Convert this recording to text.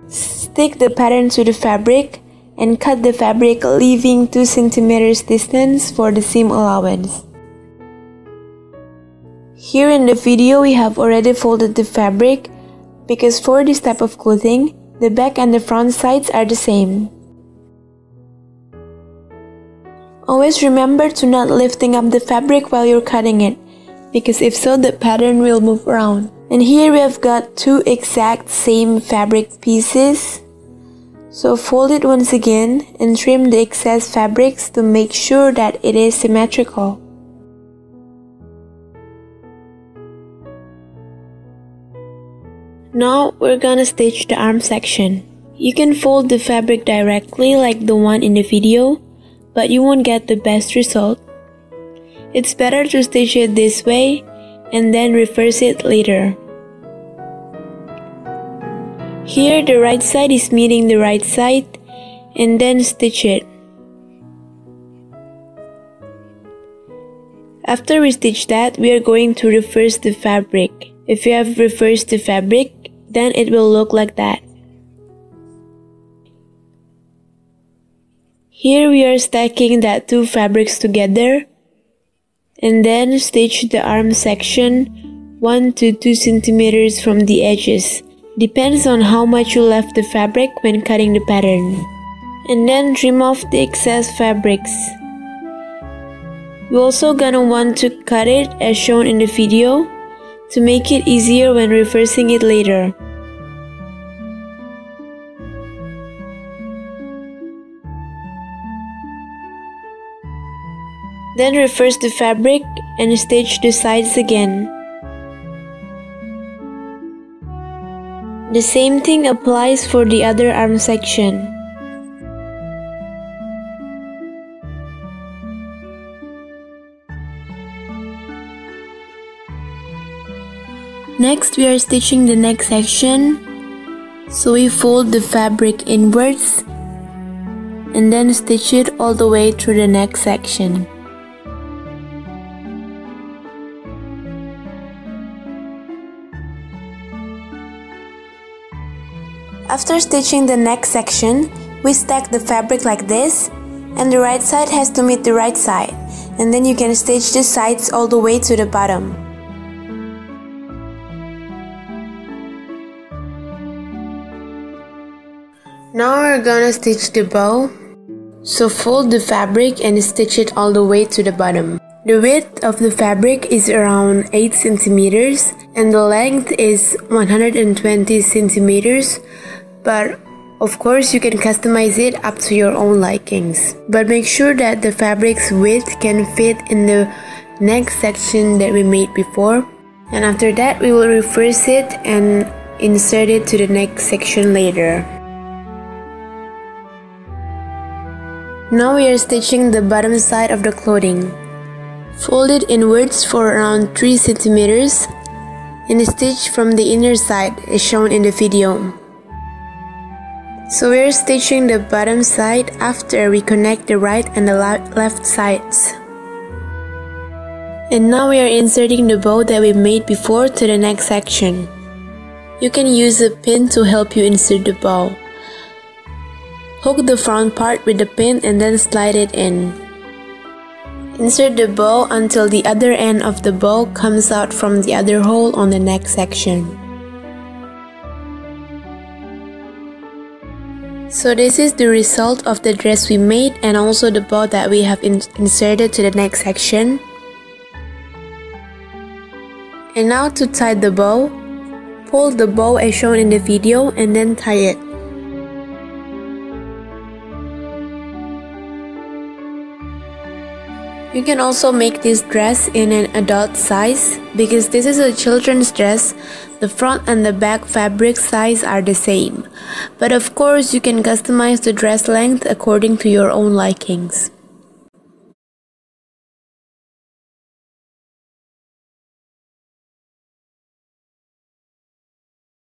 Stick the pattern to the fabric and cut the fabric, leaving 2 cm distance for the seam allowance. Here in the video we have already folded the fabric because for this type of clothing, the back and the front sides are the same. Always remember to not lifting up the fabric while you're cutting it, because if so, the pattern will move around. And here we have got 2 exact same fabric pieces. So fold it once again and trim the excess fabrics to make sure that it is symmetrical. Now we're gonna stitch the arm section. You can fold the fabric directly like the one in the video, but you won't get the best result. It's better to stitch it this way and then reverse it later. Here the right side is meeting the right side and then stitch it. After we stitch that, we are going to reverse the fabric. If you have reversed the fabric, then it will look like that. Here we are stacking that 2 fabrics together and then stitch the arm section 1 to 2 cm from the edges. Depends on how much you left the fabric when cutting the pattern. And then trim off the excess fabrics. You're also gonna want to cut it as shown in the video to make it easier when reversing it later. Then reverse the fabric and stitch the sides again. The same thing applies for the other arm section. Next, we are stitching the neck section. So we fold the fabric inwards and then stitch it all the way through the neck section. After stitching the neck section, we stack the fabric like this, and the right side has to meet the right side, and then you can stitch the sides all the way to the bottom. Now we're gonna stitch the bow. So fold the fabric and stitch it all the way to the bottom. The width of the fabric is around 8 cm and the length is 120 cm. But of course you can customize it up to your own likings. But make sure that the fabric's width can fit in the neck section that we made before. And after that we will reverse it and insert it to the neck section later. Now we are stitching the bottom side of the clothing. Fold it inwards for around 3 cm and stitch from the inner side as shown in the video. So we are stitching the bottom side after we connect the right and the left sides. And now we are inserting the bow that we made before to the neck section. You can use a pin to help you insert the bow. Hook the front part with the pin and then slide it in. Insert the bow until the other end of the bow comes out from the other hole on the neck section. So this is the result of the dress we made and also the bow that we have inserted to the neck section. And now to tie the bow, pull the bow as shown in the video and then tie it. You can also make this dress in an adult size because this is a children's dress. The front and the back fabric size are the same. But of course you can customize the dress length according to your own likings.